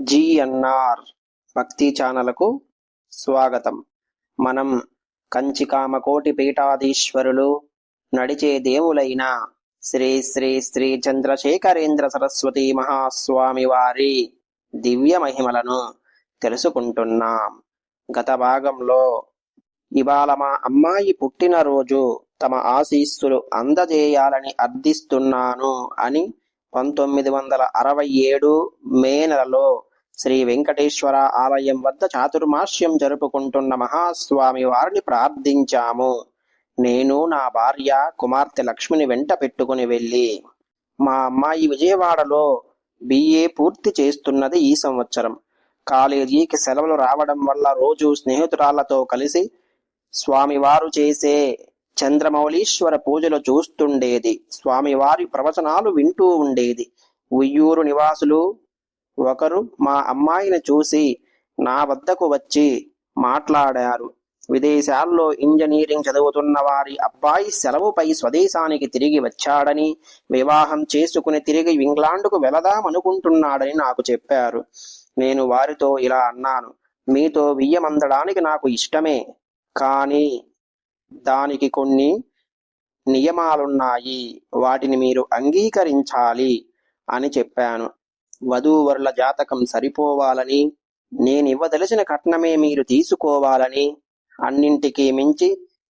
GNR భక్తి ఛానల్కు స్వాగతం. మనం కంచికామకోటి పీఠాధీశ్వరులు నడిచే దేవులైన శ్రీ శ్రీ శ్రీ చంద్రశేఖరేంద్ర సరస్వతి మహాస్వామి వారి దివ్య మహిమలను తెలుసుకుంటున్నాం. గత భాగంలో ఇవాళ మా అమ్మాయి పుట్టినరోజు, తమ ఆశీస్సులు అందజేయాలని అర్థిస్తున్నాను అని 1967 మే నెలలో శ్రీ వెంకటేశ్వర ఆలయం వద్ద చాతుర్మాస్యం జరుపుకుంటున్న మహాస్వామి వారిని ప్రార్థించాము. నేను, నా భార్య, కుమార్తె లక్ష్మిని వెంట పెట్టుకుని వెళ్ళి, మా అమ్మాయి విజయవాడలో BA పూర్తి చేస్తున్నది. ఈ సంవత్సరం కాలేజీకి సెలవులు రావడం వల్ల రోజు స్నేహితురాళ్లతో కలిసి స్వామివారు చేసే చంద్రమౌళీశ్వర పూజలు చూస్తుండేది. స్వామివారి ప్రవచనాలు వింటూ ఉండేది. ఉయ్యూరు నివాసులు ఒకరు మా అమ్మాయిని చూసి నా వద్దకు వచ్చి మాట్లాడారు. విదేశాల్లో ఇంజనీరింగ్ చదువుతున్న వారి అబ్బాయి సెలవుపై స్వదేశానికి తిరిగి వచ్చాడని, వివాహం చేసుకుని తిరిగి ఇంగ్లాండ్కు వెళదామనుకుంటున్నాడని నాకు చెప్పారు. నేను వారితో ఇలా అన్నాను, మీతో వియ్యమందడానికి నాకు ఇష్టమే, కానీ దానికి కొన్ని నియమాలున్నాయి, వాటిని మీరు అంగీకరించాలి అని చెప్పాను. వధూవరుల జాతకం సరిపోవాలని, నేనివ్వదలిచిన కట్నమే మీరు తీసుకోవాలని, అన్నింటికీ మించి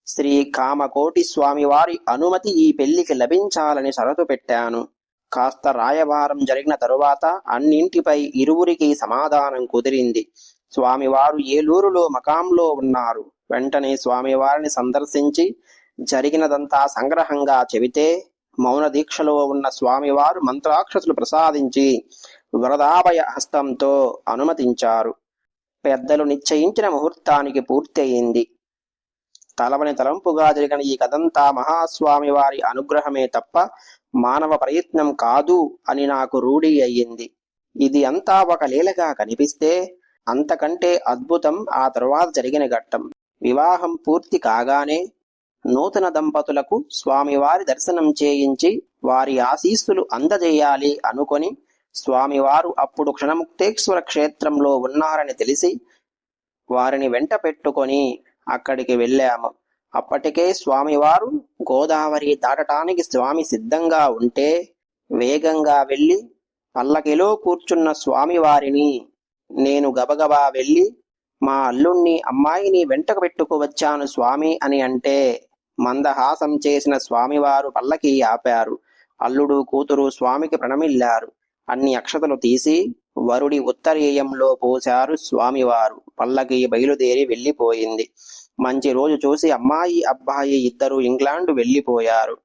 శ్రీ కామకోటి స్వామివారి అనుమతి ఈ పెళ్లికి లభించాలని షరతు పెట్టాను. కాస్త రాయబారం జరిగిన తరువాత అన్నింటిపై ఇరువురికి సమాధానం కుదిరింది. స్వామివారు ఏలూరులో మకాంలో ఉన్నారు. వెంటనే స్వామివారిని సందర్శించి జరిగినదంతా సంగ్రహంగా చెబితే, మౌన దీక్షలో ఉన్న స్వామివారు మంత్రాక్షతులు ప్రసాదించి వరదాభయ హస్తంతో అనుమతించారు. పెద్దలు నిశ్చయించిన ముహూర్తానికి పూర్తి అయింది. తలవని తలంపుగా జరిగిన ఈ కథంతా మహాస్వామి వారి అనుగ్రహమే తప్ప మానవ ప్రయత్నం కాదు అని నాకు రూఢి అయ్యింది. ఇది అంతా ఒక లీలగా కనిపిస్తే, అంతకంటే అద్భుతం ఆ తరువాత జరిగిన ఘట్టం. వివాహం పూర్తి కాగానే నూతన దంపతులకు స్వామివారి దర్శనం చేయించి వారి ఆశీస్సులు అందజేయాలి అనుకొని, స్వామివారు అప్పుడు క్షణముక్తేశ్వర క్షేత్రంలో ఉన్నారని తెలిసి వారిని వెంట పెట్టుకొని అక్కడికి వెళ్ళాము. అప్పటికే స్వామివారు గోదావరి దాటటానికి స్వామి సిద్ధంగా ఉంటే, వేగంగా వెళ్ళి పల్లకిలో కూర్చున్న స్వామివారిని నేను గబగబా వెళ్ళి, మా అల్లుణ్ణి అమ్మాయిని వెంటకు పెట్టుకువచ్చాను స్వామి అని అంటే, మందహాసం చేసిన స్వామివారు పల్లకి ఆపారు. అల్లుడు కూతురు స్వామికి ప్రణమిల్లారు. అన్ని అక్షతలు తీసి వరుడి ఉత్తరీయంలో పోశారు స్వామివారు. పల్లకి బయలుదేరి వెళ్ళిపోయింది. మంచి రోజు చూసి అమ్మాయి అబ్బాయి ఇద్దరు ఇంగ్లాండ్ వెళ్ళిపోయారు.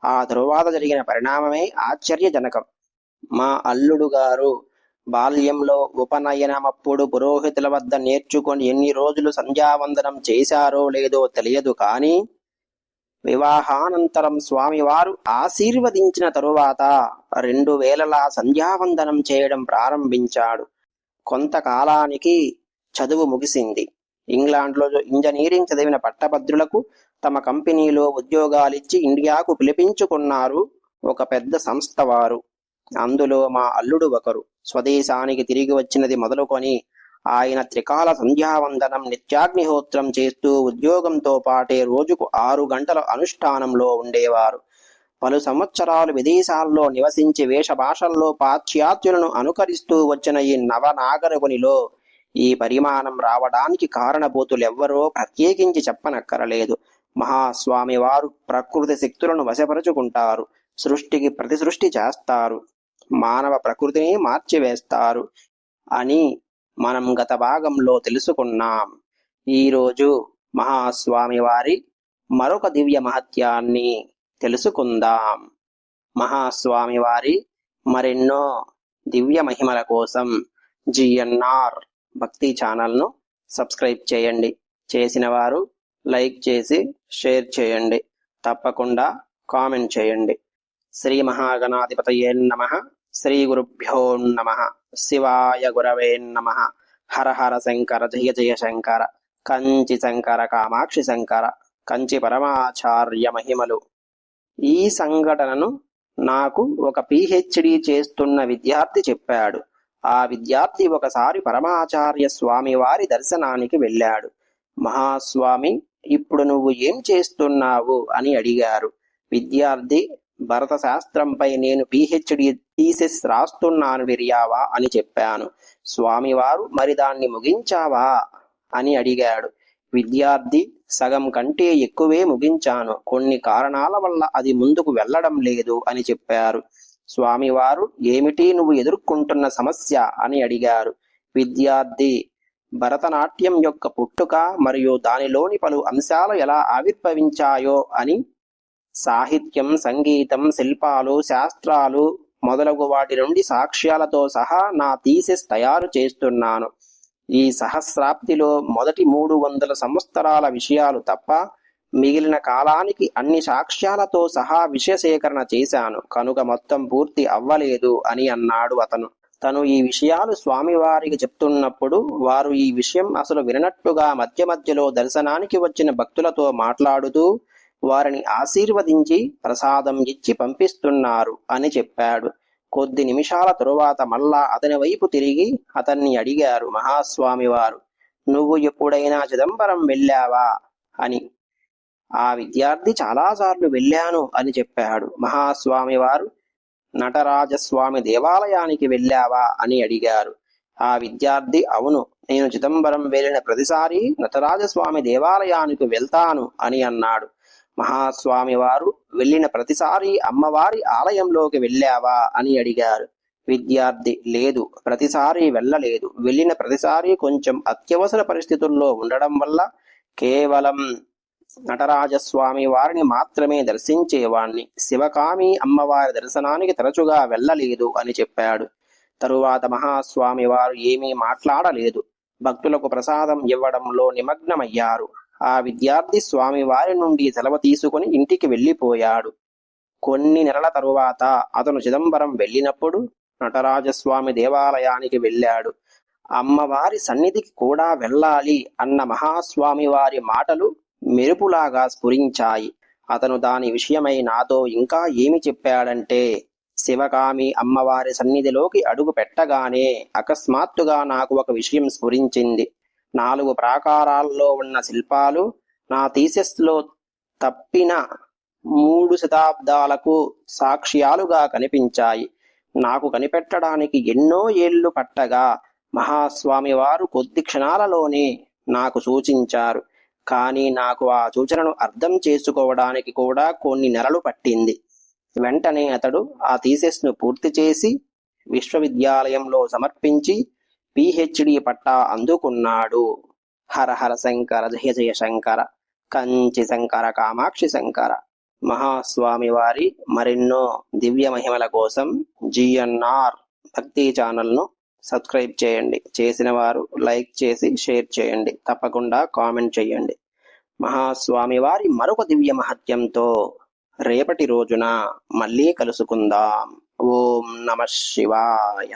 ఆ తరువాత జరిగిన పరిణామమే ఆశ్చర్యజనకం. మా అల్లుడు గారు బాల్యంలో ఉపనయనమప్పుడు పురోహితుల వద్ద నేర్చుకొని ఎన్ని రోజులు సంధ్యావందనం చేశారో లేదో తెలియదు, కానీ వివాహానంతరం స్వామివారు ఆశీర్వదించిన తరువాత 2000లా సంధ్యావందనం చేయడం ప్రారంభించాడు. కొంతకాలానికి చదువు ముగిసింది. ఇంగ్లాండ్లో ఇంజనీరింగ్ చదివిన పట్టభద్రులకు తమ కంపెనీలో ఉద్యోగాలిచ్చి ఇండియాకు పిలిపించుకున్నారు ఒక పెద్ద సంస్థ వారు. అందులో మా అల్లుడు ఒకరు. స్వదేశానికి తిరిగి వచ్చినది మొదలుకొని ఆయన త్రికాల సంధ్యావందనం, నిత్యాగ్నిహోత్రం చేస్తూ ఉద్యోగంతో పాటే రోజుకు 6 గంటల అనుష్ఠానంలో ఉండేవారు. పలు సంవత్సరాలు విదేశాల్లో నివసించి వేషభాషల్లో పాశ్చాత్యులను అనుకరిస్తూ వచ్చిన ఈ నవనాగరికునిలో ఈ పరిమాణం రావడానికి కారణభూతులెవ్వరో ప్రత్యేకించి చెప్పనక్కరలేదు. మహాస్వామి వారు ప్రకృతి శక్తులను వశపరుచుకుంటారు, సృష్టికి ప్రతిసృష్టి చేస్తారు, మానవ ప్రకృతిని మార్చివేస్తారు అని మనం గత భాగంలో తెలుసుకున్నాం. ఈరోజు మహాస్వామి వారి మరొక దివ్య మహత్యాన్ని తెలుసుకుందాం. మహాస్వామి వారి మరెన్నో దివ్య మహిమల కోసం జిఎన్ఆర్ భక్తి ఛానల్ను సబ్స్క్రైబ్ చేయండి. చేసిన వారు లైక్ చేసి షేర్ చేయండి. తప్పకుండా కామెంట్ చేయండి. శ్రీ మహాగణాధిపతయే నమః. శ్రీ గురుభ్యో నమః. శివాయ గురవే నమః. హర హర శంకర జయ జయ శంకర. కంచి శంకర కామాక్షి శంకర. కంచి పరమాచార్య మహిమలు. ఈ సంఘటనను నాకు ఒక PhD చేస్తున్న విద్యార్థి చెప్పాడు. ఆ విద్యార్థి ఒకసారి పరమాచార్య స్వామి వారి దర్శనానికి వెళ్ళాడు. మహాస్వామి, ఇప్పుడు నువ్వు ఏం చేస్తున్నావు అని అడిగారు. విద్యార్థి, భరత శాస్త్రంపై నేను పిహెచ్డి థీసిస్ రాస్తున్నాను విర్యావా అని చెప్పాను. స్వామివారు, మరి దాన్ని ముగించావా అని అడిగాడు. విద్యార్థి, సగం కంటే ఎక్కువే ముగించాను, కొన్ని కారణాల వల్ల అది ముందుకు వెళ్ళడం లేదు అని చెప్పారు. స్వామివారు, ఏమిటి నువ్వు ఎదుర్కొంటున్న సమస్య అని అడిగారు. విద్యార్థి, భరతనాట్యం యొక్క పుట్టుక మరియు దానిలోని పలు అంశాలు ఎలా ఆవిర్భవించాయో అని, సాహిత్యం, సంగీతం, శిల్పాలు, శాస్త్రాలు మొదలగు వాటి నుండి సాక్ష్యాలతో సహా నా థీసిస్ తయారు చేస్తున్నాను. ఈ సహస్రాబ్దిలో మొదటి 300 సంవత్సరాల విషయాలు తప్ప మిగిలిన కాలానికి అన్ని సాక్ష్యాలతో సహా విషయ సేకరణ చేశాను, కనుక మొత్తం పూర్తి అవ్వలేదు అని అన్నాడు అతను. తను ఈ విషయాలు స్వామివారికి చెప్తున్నప్పుడు వారు ఈ విషయం అసలు వినట్టుగా మధ్య మధ్యలో దర్శనానికి వచ్చిన భక్తులతో మాట్లాడుతూ వారిని ఆశీర్వదించి ప్రసాదం ఇచ్చి పంపిస్తున్నారు అని చెప్పాడు. కొద్ది నిమిషాల తరువాత మళ్ళా అతని వైపు తిరిగి అతన్ని అడిగారు మహాస్వామివారు, నువ్వు ఎప్పుడైనా చిదంబరం వెళ్ళావా అని. ఆ విద్యార్థి, చాలాసార్లు వెళ్ళాను అని చెప్పాడు. మహాస్వామివారు, నటరాజస్వామి దేవాలయానికి వెళ్ళావా అని అడిగారు. ఆ విద్యార్థి, అవును, నేను చిదంబరం వెళ్ళిన ప్రతిసారి నటరాజస్వామి దేవాలయానికి వెళ్తాను అని అన్నాడు. మహాస్వామి వారు, వెళ్ళిన ప్రతిసారి అమ్మవారి ఆలయంలోకి వెళ్ళావా అని అడిగారు. విద్యార్థి, లేదు, ప్రతిసారి వెళ్ళలేదు, వెళ్ళిన ప్రతిసారి కొంచెం అత్యవసర పరిస్థితుల్లో ఉండడం వల్ల కేవలం నటరాజస్వామి వారిని మాత్రమే దర్శించేవాణ్ణి, శివకామి అమ్మవారి దర్శనానికి తరచుగా వెళ్ళలేదు అని చెప్పాడు. తరువాత మహాస్వామి వారు ఏమీ మాట్లాడలేదు, భక్తులకు ప్రసాదం ఇవ్వడంలో నిమగ్నమయ్యారు. ఆ విద్యార్థి స్వామి వారి నుండి సెలవు తీసుకుని ఇంటికి వెళ్ళిపోయాడు. కొన్ని నెలల తరువాత అతను చిదంబరం వెళ్ళినప్పుడు నటరాజస్వామి దేవాలయానికి వెళ్ళాడు. అమ్మవారి సన్నిధికి కూడా వెళ్ళాలి అన్న మహాస్వామి వారి మాటలు మెరుపులాగా స్ఫురించాయి. అతను దాని విషయమై నాతో ఇంకా ఏమి చెప్పాడంటే, శివకామి అమ్మవారి సన్నిధిలోకి అడుగు పెట్టగానే అకస్మాత్తుగా నాకు ఒక విషయం స్ఫురించింది. 4 ప్రాకారాల్లో ఉన్న శిల్పాలు నా థీసిస్లో తప్పిన 3 శతాబ్దాలకు సాక్ష్యాలుగా కనిపించాయి. నాకు కనిపెట్టడానికి ఎన్నో ఏళ్లు పట్టగా మహాస్వామి వారు కొద్ది క్షణాలలోనే నాకు సూచించారు. కానీ నాకు ఆ సూచనను అర్థం చేసుకోవడానికి కూడా కొన్ని నెలలు పట్టింది. వెంటనే అతడు ఆ థీసిస్ను పూర్తి చేసి విశ్వవిద్యాలయంలో సమర్పించి పిహెచ్డి పట్టా అందుకున్నాడు. హర హర శంకర, జయ జయ శంకర, కంచి శంకర, కామాక్షి శంకర. మహాస్వామి వారి మరెన్నో దివ్య మహిమల కోసం జిఎన్ఆర్ భక్తి ఛానల్ను సబ్స్క్రైబ్ చేయండి. చేసిన వారు లైక్ చేసి షేర్ చేయండి, తప్పకుండా కామెంట్ చేయండి. మహాస్వామి వారి మరొక దివ్య మహత్యంతో రేపటి రోజున మళ్ళీ కలుసుకుందాం. ఓం నమః శివాయ.